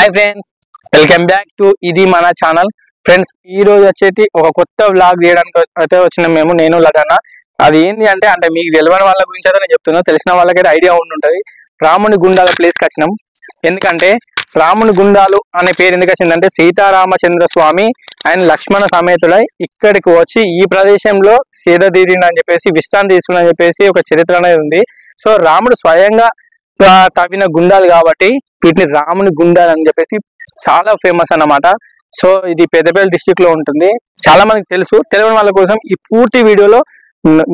Hi friends, welcome back to ఇది మన channel. Friends, ఈ రోజు వచ్చేటి ఒక కొత్త వ్లాగ్ చేయడానికి అయితే వచ్చినాం నేను లడన్న. అది ఏంటి అంటే మీకు తెలియని వాళ్ళ గురించి అయితే నేను చెప్తున్నా, తెలిసిన వాళ్ళకైతే ఐడియా ఉంటుంటది. రాముని గుండాల ప్లేస్కి వచ్చినాం. ఎందుకంటే రాముని గుండాలు అనే పేరు ఎందుకు వచ్చిందంటే సీతారామచంద్ర స్వామి అండ్ లక్ష్మణ సమేతుడై ఇక్కడికి వచ్చి ఈ ప్రదేశంలో సేద తీరిందని చెప్పేసి, విశ్రాంతి తీసుకుని చెప్పేసి ఒక చరిత్ర అనేది ఉంది. సో రాముడు స్వయంగా తవ్విన గుండాలు కాబట్టి వీటిని రాముని గుండాలు అని చెప్పేసి చాలా ఫేమస్ అన్నమాట. సో ఇది పెద్దపల్లి డిస్ట్రిక్ట్ లో ఉంటుంది. చాలా మందికి తెలుసు. తెలియని వాళ్ళ కోసం ఈ పూర్తి వీడియోలో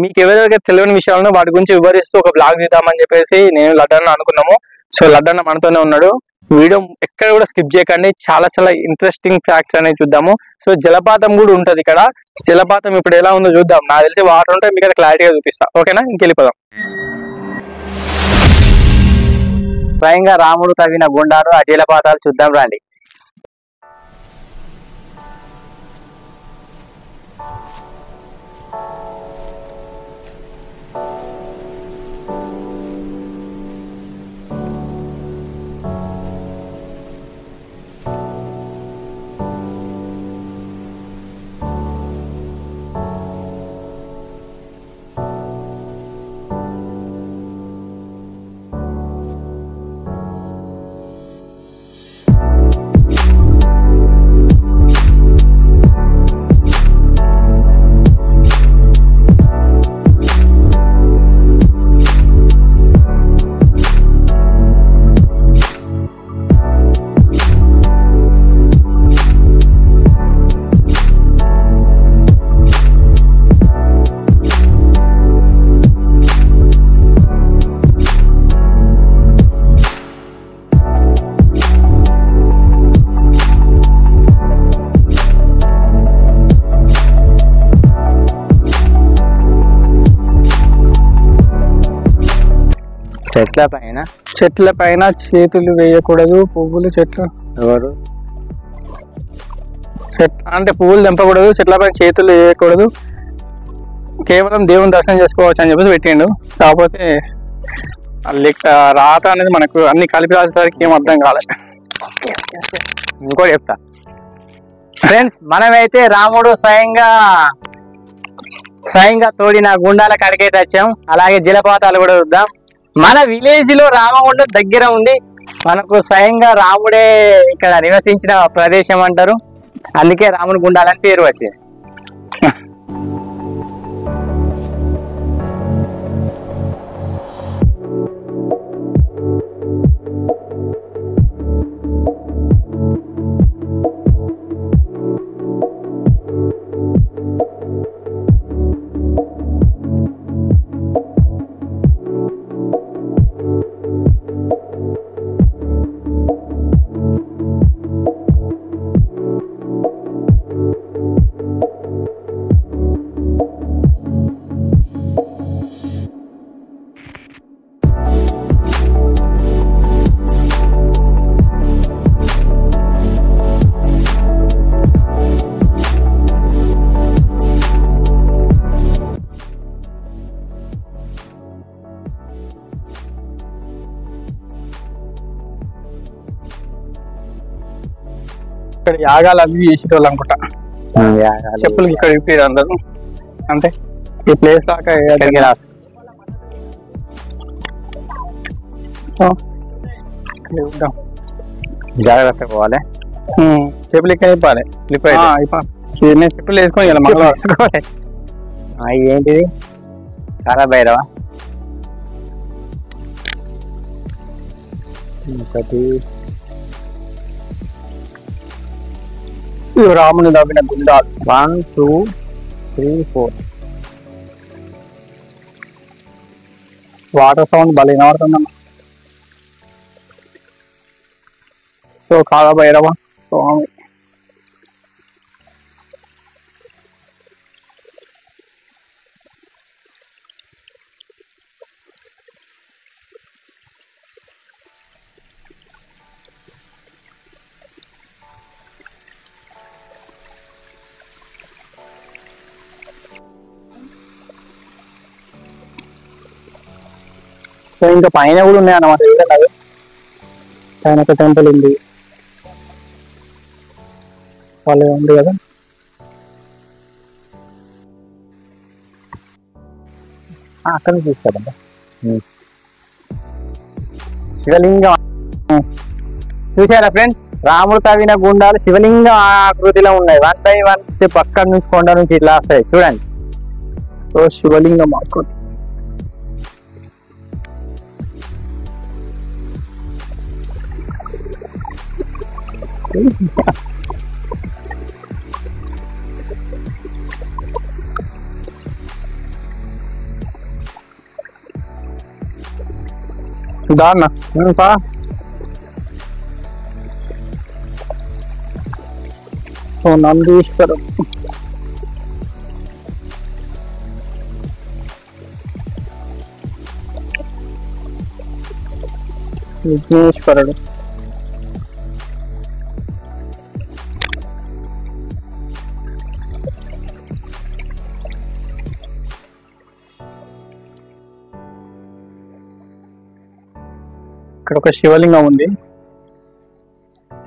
మీకు ఎవరైతే తెలియని విషయాలను వాటి గురించి వివరిస్తూ ఒక బ్లాగ్ తీద్దామని చెప్పేసి నేను లడ్డన్న అనుకున్నాము. సో లడ్డన్న మనతోనే ఉన్నాడు. వీడియో ఎక్కడ కూడా స్కిప్ చేయకండి. చాలా చాలా ఇంట్రెస్టింగ్ ఫ్యాక్ట్స్ అనేవి చూద్దాము. సో జలపాతం కూడా ఉంటది ఇక్కడ. జలపాతం ఇప్పుడు ఎలా ఉందో చూద్దాం. నాకు తెలిసి వాటర్ ఉంటే మీకు అయితే క్లారిటీగా చూపిస్తా. ఓకేనా, ఇంకెళ్ళిపోదాం. స్వయంగా రాముడు తవ్విన గుండాలు, ఆ జలపాతాలు చూద్దాం రండి. చెట్ల పైన చేతులు వేయకూడదు. పువ్వులు చెట్లు ఎవరు అంటే పువ్వులు తెంపకూడదు, చెట్ల పైన చేతులు వేయకూడదు, కేవలం దేవుని దర్శనం చేసుకోవచ్చు అని చెప్పేసి పెట్టిండు. కాకపోతే రాత అనేది మనకు అన్ని కలిపి రాసేసరికి ఏం అర్థం కాలేదు. ఇంకోటి చెప్తా ఫ్రెండ్స్, మనమైతే రాముడు స్వయంగా తోడిన గుండాల కాడికైతే వచ్చాం. అలాగే జలపాతాలు కూడా చూద్దాం. మన విలేజ్ లో రామగుండం దగ్గర ఉంది. మనకు స్వయంగా రాముడే ఇక్కడ నివసించిన ప్రదేశం అంటారు. అందుకే రాముని గుండాలని పేరు వచ్చింది. ఇక్కడ యాగాలు అవి చేసేటోళ్ళు అనుకుంటా. చెప్పులకి ఇక్కడ ఇప్పారు అందరు. అంటే ఈ ప్లేస్ దాకా జాగ్రత్త పోవాలి. చెప్పులు ఇక్కడ ఇప్పాలి. స్లిప్ అయిపోయి చెప్పులు వేసుకోవాలి. ఏంటిది కాలభైరవ ఒకటి. రాముని తవ్విన గుండాలు 1 2 3 4. వాటర్ సౌండ్ భలే వినబడుతుందన్న. సో కాలభైరవ స్వామి. సో ఇంకా పైన కూడా ఉన్నాయి అన్నమాట. పైన ఒక టెంపుల్ ఉంది. వాళ్ళే ఉంది కదా. అక్కడ నుంచి తీసుకోదండి. శివలింగం చూసారా ఫ్రెండ్స్, రాముడు తవ్విన గుండాలు శివలింగం ఆకృతిలో ఉన్నాయి. 1 by 1 స్టెప్ అక్కడ నుంచి కొండ నుంచి ఇట్లా వస్తాయి చూడండి. సో శివలింగం ఆకృతి. దాన్న పా సో నందీశ్వరం. విఘ్నేశ్వరుడు. ఇక్కడ ఒక శివలింగం ఉంది,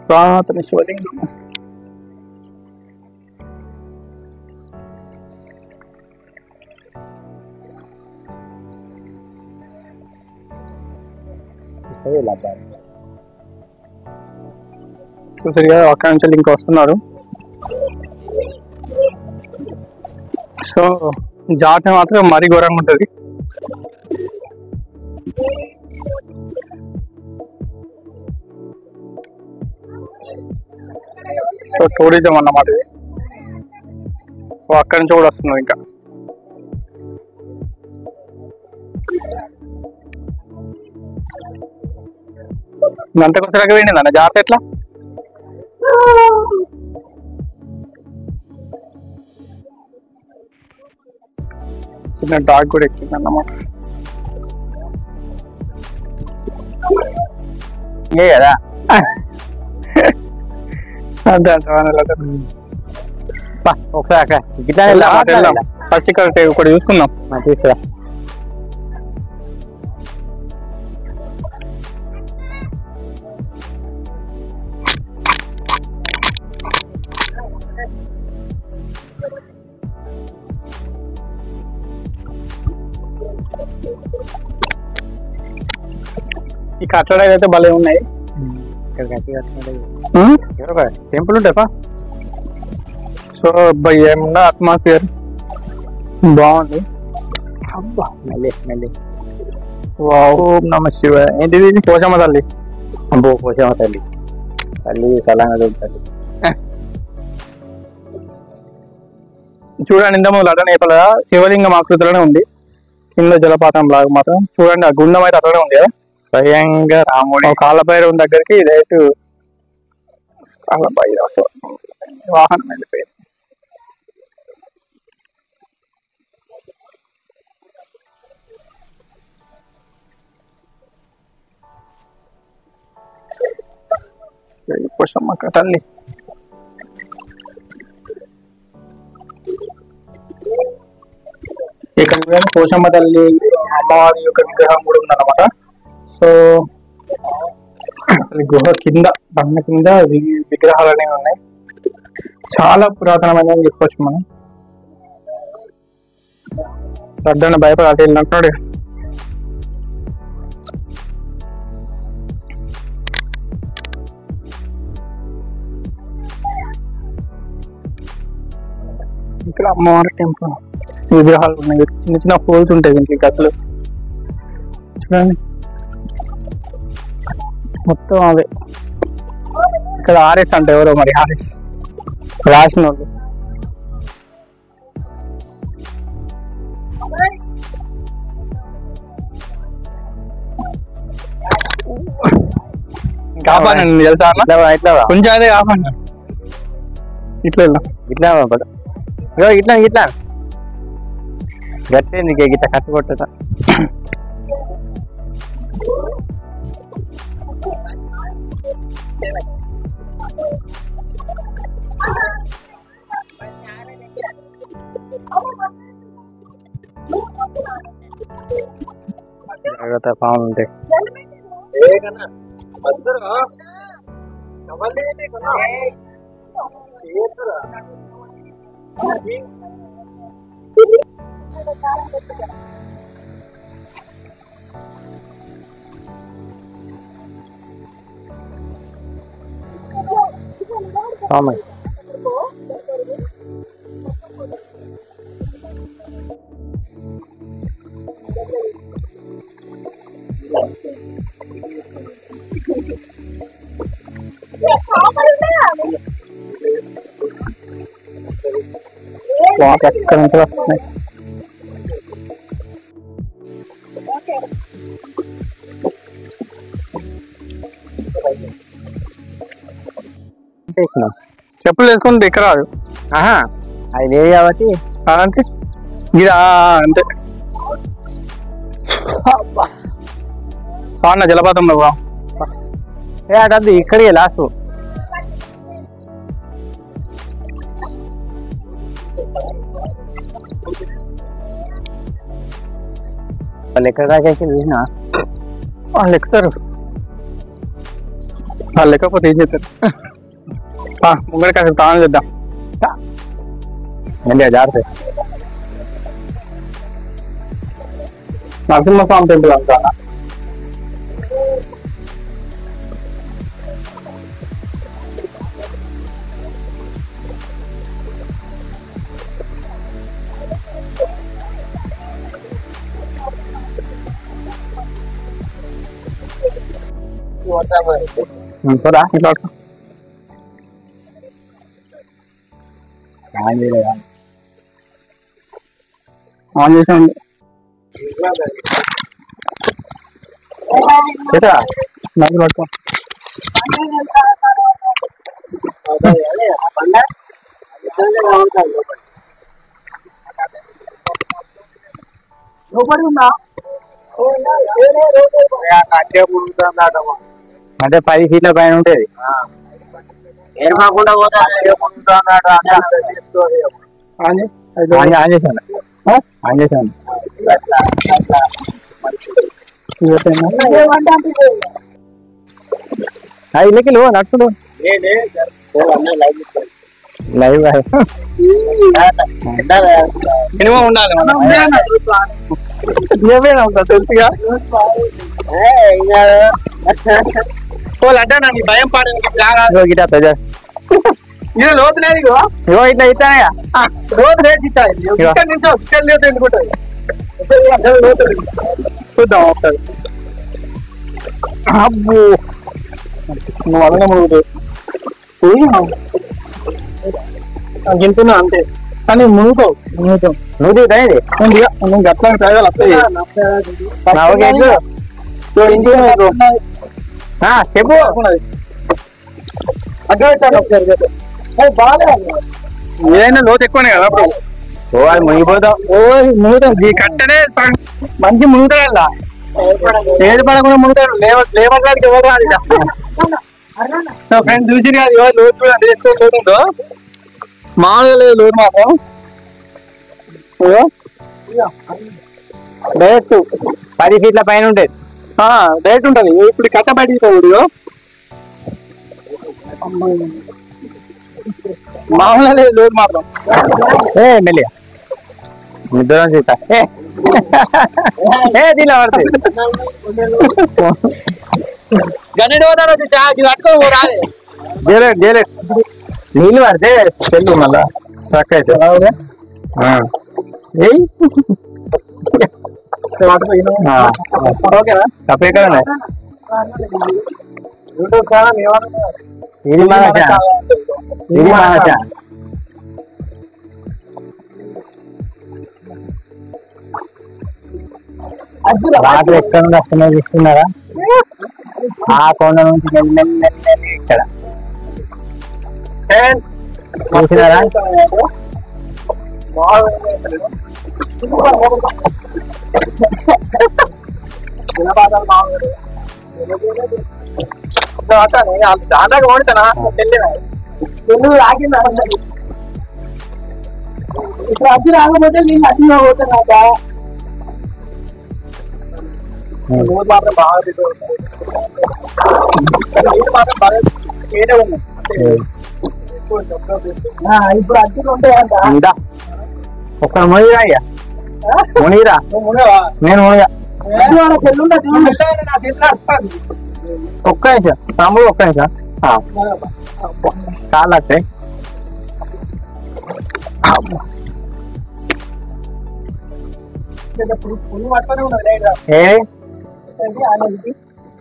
పురాతన శివలింగం. చూసారు కదా, అక్కడి నుంచి ఇంకా వస్తున్నారు. సో జాతర మాత్రం మరీ ఘోరంగా ఉంటుంది. సో టూరిజం అన్నమాట ఇది. అక్కడి నుంచి కూడా వస్తున్నారు ఇంకా. గంటకొసరాగా పోయింది అన్న జాతర ఎట్లా. చిన్న డాగ్ కూడా ఎక్కింది అన్నమాట. ఏ కదా అంతే ఒకసారి అక్కడ ఫస్ట్ ఇక్కడ ఒకటి చూసుకుందాం. తీసుకురా. ఈ కట్టడాలు అయితే భలే ఉన్నాయి. టెంపుల్ ఉంటాయా. సో ఏమన్నా అట్మాస్ఫియర్ బాగుంది. అబ్బా మళ్ళీ మళ్ళీ ఓం నమ శివాయ. ఏంటిది? పోచమ్మ తల్లి. అబ్బో పోచమ్మ తల్లి, తల్లి సలాంగా తల్లి. చూడండి, ఇంత ముందు అటనే శివలింగం ఆకృతిలోనే ఉంది. కింద జలపాతం లాగా మాత్రం చూడండి. ఆ గుండం అయితే అట్లనే ఉంది కదా. స్వయంగా రాముడి కాలభైరవం దగ్గరికి డైరెక్ట్ కాలభైరవ వాహనం వెళ్ళిపోయింది. పోషమ్మ తల్లి. ఇక్కడ పోషమ్మ తల్లి అమ్మవారి యొక్క విగ్రహం కూడా ఉందన్నమాట. సో గుహ కింద బండ కింద విగ్రహాలు అనేవి ఉన్నాయి. చాలా పురాతనమైన చెప్పొచ్చు మనం. పెద్దన్న భయపడి అటు వెళ్ళినట్టున్నాడు. ఇక్కడ అమ్మవారి టెంపుల్ విగ్రహాలు ఉన్నాయి. చిన్న చిన్న హోల్స్ ఉంటాయి దీనికి అసలు. చూడండి మొత్తం అవే. ఇక్కడ ఆర్ఎస్ అంటే ఎవరో మరి, ఆర్ఎస్ రాసిన వాళ్ళు. కాపాడండి తెలుసా అన్న. ఇట్లా కొంచెం అదే కాపాడు. ఇట్లా ఇట్లా ఇట్లా ఇట్లా గట్టి గిట్ట కట్టి కొట్టదా. జాగ్రత్త పాములు ఉంటాయి. ఎక్కడ నుంచి వస్తున్నాయి. చెప్పులు వేసుకుని దగ్గర రాదు. అది లేదు కాబట్టి అంటే ఇది అంతే. అన్న జలపాతంలో అటద్దు ఇక్కడికి లాస్ట్. వాళ్ళు ఎక్కడ దాకా చూసినా వాళ్ళు ఎక్కుతారు. వాళ్ళు ఎక్కకపోతే ఏం చేస్తారు? ముంగడి కాసేపు తాను చేద్దాం. జాగ్రత్త. నరసింహస్వామి టెంపుల్ అంతా చూడా ఇట్లా ఆన్ చేసా ఉంది. చేతా నాకు పట్టుకో. అంటే 10 ఫీట్ల పైన ఉంటది. ఆన్ చేశాను. ఇళ్ళకి నడుచుడు లైవ్ మినిమం ఉండాలి. తెలుసుగా అంటే నాకు భయం పాడు గిటా ఇది లోతు లేదు. ఇగో ఇట్లా ఇస్తానయా లోతు లేదు. ఇక్కడ నుంచి ఇక్కడ లేదు ఎందుకుంటుంది. చూద్దాం ఒకసారి. అబ్బో నువ్వు అలాగే మునుగుతావు. గింటున్నా అంతే కానీ మునుగుతావు. నువ్వు దిగుతాయి నువ్వు గట్లా ప్రయోగాలు వస్తాయి. చెప్పు. ఏదైనా లోతు ఎక్కువనే కదా అప్పుడు. అది మునిగిపోతాం. మునుగుతాం. ఈ కట్టనే మంచి మునుగుతాడు. అలా ఏది పడకుండా మునుగుతాడు. లేవడానికి ఎవరు రాదు. నా ఫ్రెండ్ చూసి కాదు లోతు లోతుందో మామూలుగా లేదు. లోతు మాత్రం డైరెక్ట్ 10 ఫీట్ల పైన ఉంటది. డైరెక్ట్ ఉంటుంది. ఇప్పుడు కట్ట బయటికి మామూలుగా లేదు. లోతు మాత్రం మెల్లిగా నిద్ర చూస్తా దీనిలో పడుతుంది. గన్నెడు పట్టుకొని రాలే. జేలెట్ నీళ్ళు పడితే చెల్లు మళ్ళా స్ట్రక్ అయితే ఓకేనా? తప్ప ఎక్కడ ఇది మన రాత్రి ఎక్కడ నుండి వస్తున్నాయి చూస్తున్నారా? ఆ కొండ నుంచి ఇక్కడ చూసినారా? దాదాపు ఓడుతానా ఆగిందా? ఇప్పుడు అద్దె రాకపోతే నేను అద్దెగా పోతున్నా. మాత్రం బాగా మాత్రం బాగా ఉన్నాయి. ఇప్పుడు అద్దెలు ఉంటాయంట. ఒకసారి మునిగిరా అయ్యా, మునిగిరా. నేను మునిగా. ఒక్క నిమిషం తమ్ముడు, ఒక్క నిమిషం. కాళ్ళు వస్తాయి.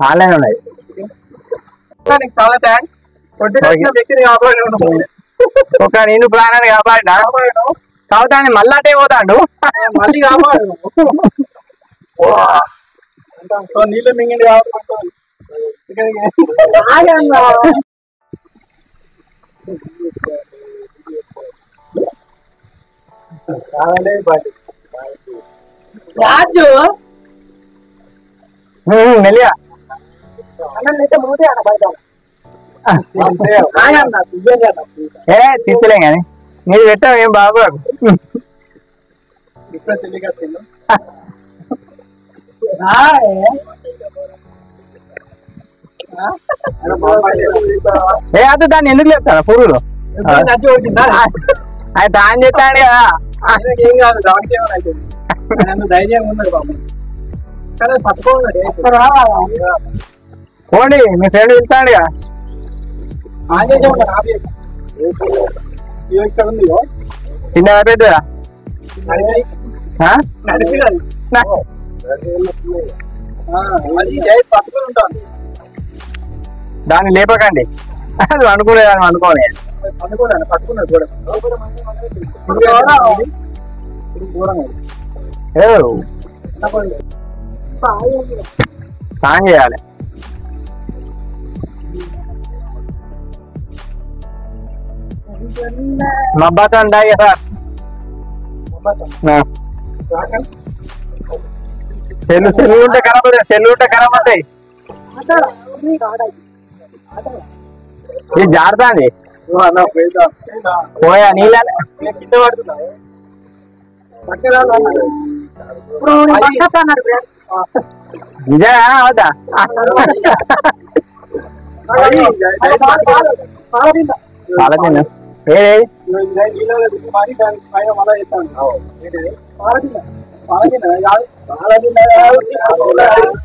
ఆన్లైన్ ఉన్నాయి. చాలా థ్యాంక్స్. ఒక నేను ప్రాణాన్ని కాపాడినా కావుతాన్ని మళ్ళీ అటే పోతాడు. మళ్ళీ కాపాడు. నీళ్ళు మింగింది కాబట్టి రాజు మెల్లిగా తీసుకోలే కానీ మీరు పెట్టావు ఏం బాబు. ఏ అది దాన్ని ఎందుకు లేపుతాను పురుగులు? అది దాన్ని చెప్తాడు కదా. ఏం కాదు, దానికి ఏమైనా ధైర్యంగా ఉన్నాడు బాబు. కానీ పట్టుకోండి పోండి, మీ ఫ్రెండ్ వెళ్తాడు కదా. ఇక్కడ ఉంది చిన్నగా పెద్దదా? పట్టుకుని ఉంటాను. దాన్ని లేపకండి, అది అనుకోలేదు అని అనుకోని అనుకోలేదు. పట్టుకున్నాడు కూడా సాయం చేయాలి. మబ్బాతో ఉంటాయి కదా సెల్లు సెల్లు ఉంటే ఖరాబ్ అవుతాయి. సెల్లు ఉంటే ఖరాబ్ అవుతాయి. ఇది జారుతాంది పోయా నీళ్ళ నిజమా అవుతా? పాలతిన్న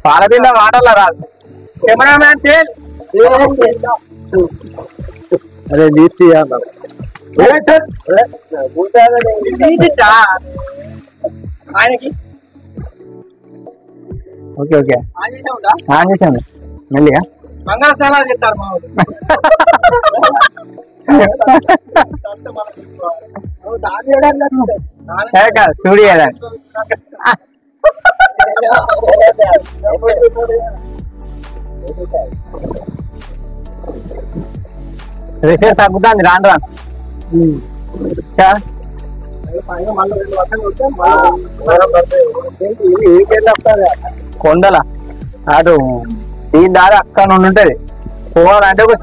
పాలతిన్న మాటల రాదు. కెమెరామ్యాన్ అరే దీప్తి ఆయనకి ఓకే ఓకే ఆన్ చేసాను మెల్లిగా. మంగళస్థానా చెప్తారు మా స్టూడియో రిసీవ్ తగ్గుతుంది రాను రాను. కొండల అటు ఈ దారి అక్కడ నుండి ఉంటది. పోవాలంటే ఒక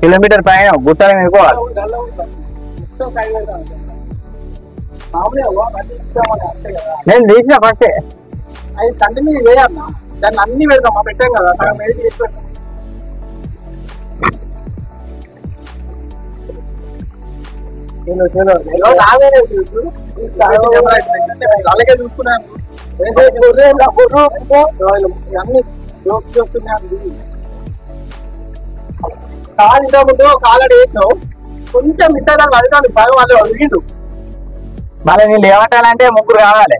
కిలోమీటర్ పైన గుట్టల మీద పోవాలి. నేను తీసిన ఫస్టే అది తండ్రి మీద వేయాలన్నా, దాన్ని అన్ని పెడతాం. మా పెట్టాం కదా సగం వేసి చేసి పెడతాం. అలాగే చూసుకున్నాను అన్ని చూస్తున్నాను. కాలు ఇంతకుముందు కాలడి వేసినావు, కొంచెం ఇతర అడగాలి బాగా వాళ్ళు అడిగిండు. మళ్ళీ నీళ్ళు ఏమంటానంటే ముగ్గురు కావాలి.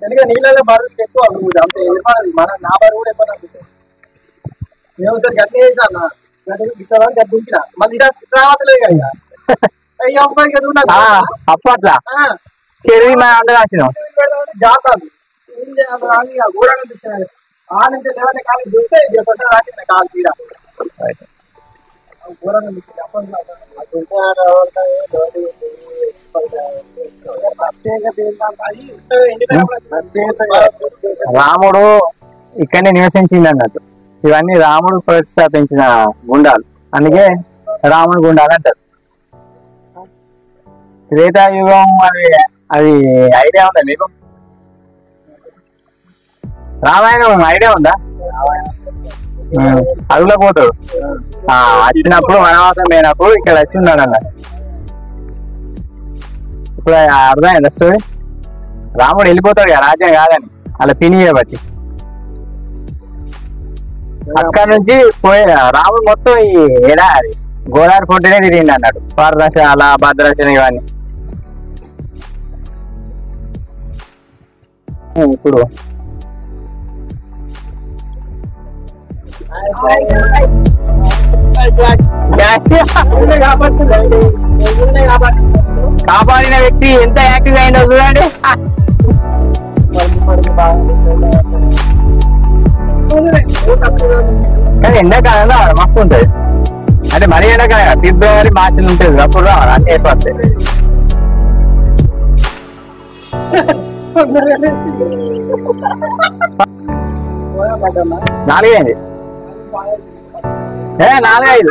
ఎందుకంటే నీళ్ళలో బరువు ఎక్కువ అంత వెళ్ళిపోవాలి. మన నా బరువు కూడా ఎక్కువ అనిపిస్తుంది. నేను ఒకసారి గట్టి వేసినా ఇతర గట్టి ఉంచిన మళ్ళీ రావట్లేదు కదా. అప్పట్లా చెరువు మా అందరూ వచ్చినాం జాతాలు కూడా అనిపిస్తున్నాయి. ఆ నుంచి లేవనే కాలం చూస్తే రాసింది కాలు తీరా రాముడు ఇక్కడనే నివసించింది అన్నట్టు. ఇవన్నీ రాముడు ప్రతిష్టాపించిన గుండాలు, అందుకే రాముడు గుండాలు అంటారు. త్రేతాయుగం అది ఐడియా ఉందా మీకు? రామాయణం ఐడియా ఉందా? అడుగులో పోతాడు. వచ్చినప్పుడు వనవాసం పోయినప్పుడు ఇక్కడ వచ్చి ఉన్నాడు అన్న. ఇప్పుడు అర్థమైందా స్టోరీ? రాముడు వెళ్ళిపోతాడు కదా రాజ్యం కాదని అలా పిని బట్టి. అక్కడ నుంచి పోయి రాముడు మొత్తం ఈ ఎడారి గోదావరి పొట్టినే తిరిగింది అన్నాడు. పారదర్శన భద్రాచలం ఇవన్నీ. ఇప్పుడు కాపాడిన వ్యక్తి ఎంత యాక్టివ్ అయిందో చూడండి. కానీ ఎండాకాలంలో మస్తు ఉంటుంది. అంటే మరీ ఎండాకాలం ఫిబ్రవరి మార్చిలో ఉంటుంది. అప్పుడు రావాలి అన్ని అయిపోతాయి. 4 అయింది. 4 5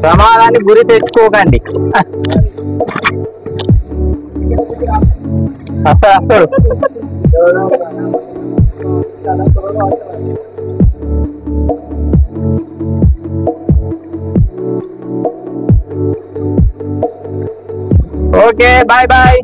ప్రమాదాన్ని గురి తెచ్చుకోకండి. అసలు ఓకే బాయ్ బాయ్.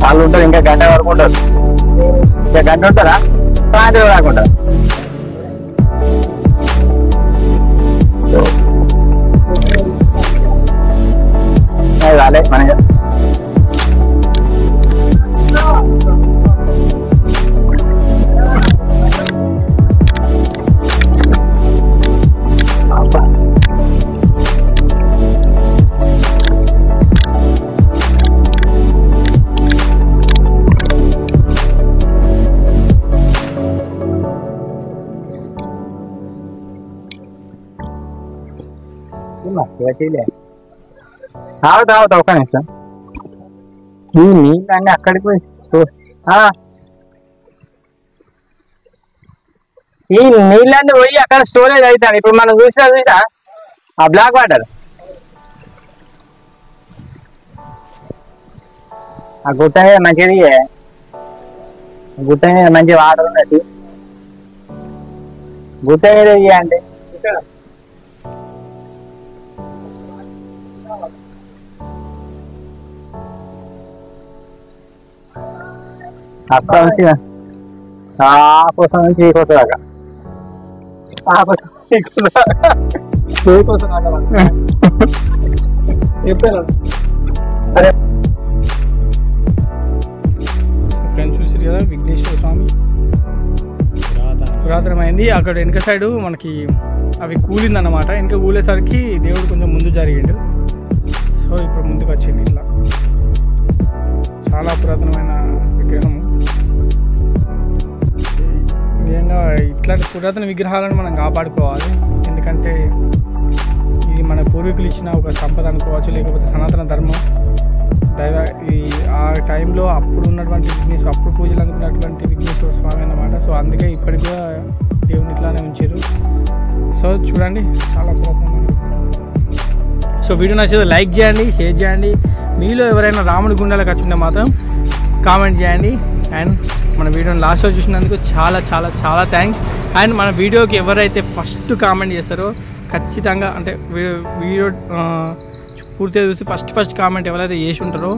వాళ్ళు ఉంటారు ఇంకా గంట వరకు ఉంటారు. ఇంకా గంట ఉంటారా సాయంత్రం రాకుండా. రాలే మన తాగుతా ఒక నిమిషం. ఈ నీళ్ళన్నీ అక్కడికి పోయి ఈ నీళ్ళన్నీ పోయి అక్కడ స్టోరేజ్ అవుతాను. ఇప్పుడు మనం చూసా ఆ బ్లాక్ వాటర్ ఆ గుట్ట మీద మంచిది. గుట్ట మీద మంచి వాటర్ ఉన్నది. గుట్ట మీద ఇవ్వండి. అక్కడ నుంచి ఆ కోసం నుంచి ఈ కోసం దాకా ఫ్రెండ్స్ చూసారు కదా విఘ్నేశ్వర స్వామి పురాతనమైంది. అక్కడ వెనక సైడు మనకి అవి కూలిందన్నమాట. వెనక కూలేసరికి దేవుడు కొంచెం ముందు జరిగిండు. సో ఇప్పుడు ముందుకు వచ్చింది. ఇట్లా చాలా పురాతనమైన విగ్రహము. నిజంగా ఇట్లాంటి పురాతన విగ్రహాలను మనం కాపాడుకోవాలి. ఎందుకంటే ఇది మన పూర్వీకులు ఇచ్చిన ఒక సంపద అనుకోవచ్చు, లేకపోతే సనాతన ధర్మం దైవ. ఆ టైంలో అప్పుడు ఉన్నటువంటి అప్పుడు పూజలు అందుకున్నటువంటి విఘ్నేశ్వర స్వామి అన్నమాట. సో అందుకే ఇప్పటికి కూడా దేవుని ఇట్లానే ఉంచారు. సో చూడండి చాలా పురాతనమైన. సో వీడియో నచ్చితే లైక్ చేయండి, షేర్ చేయండి. మీలో ఎవరైనా రాముడి గుండాలకు వచ్చింటే మాత్రం కామెంట్ చేయండి. అండ్ మన వీడియోని లాస్ట్లో చూసినందుకు చాలా చాలా చాలా థ్యాంక్స్. అండ్ మన వీడియోకి ఎవరైతే ఫస్ట్ కామెంట్ చేస్తారో ఖచ్చితంగా, అంటే వీడియో పూర్తిగా చూసి ఫస్ట్ కామెంట్ ఎవరైతే చేసి ఉంటారో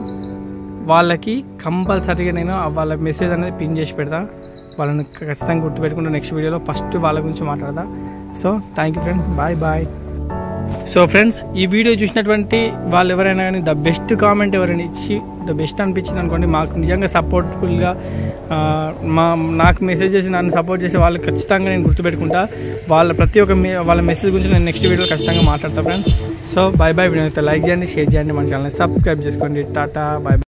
వాళ్ళకి కంపల్సరీగా నేను వాళ్ళ మెసేజ్ అనేది పిన్ చేసి పెడతా. వాళ్ళని ఖచ్చితంగా గుర్తుపెట్టుకుంటా. నెక్స్ట్ వీడియోలో ఫస్ట్ వాళ్ళ గురించి మాట్లాడతా. So thank you friends, bye bye. So friends, ఈ వీడియో చూసినటువంటి వాళ్ళు ఎవరైనా కానీ ద బెస్ట్ కామెంట్ ఎవరైనా ఇచ్చి ద బెస్ట్ అనిపించింది అనుకోండి, మాకు నిజంగా సపోర్ట్ఫుల్గా నాకు మెసేజ్ చేసి నన్ను సపోర్ట్ చేసే వాళ్ళు ఖచ్చితంగా నేను గుర్తుపెట్టుకుంటా. వాళ్ళ ప్రతి ఒక్క వాళ్ళ మెసేజ్ గురించి నేను నెక్స్ట్ వీడియోలో ఖచ్చితంగా మాట్లాడతాను friends. So by by. Video అయితే లైక్ చేయండి, షేర్ చేయండి, మన ఛానల్ని సబ్స్క్రైబ్ చేసుకోండి. టాటా, బై.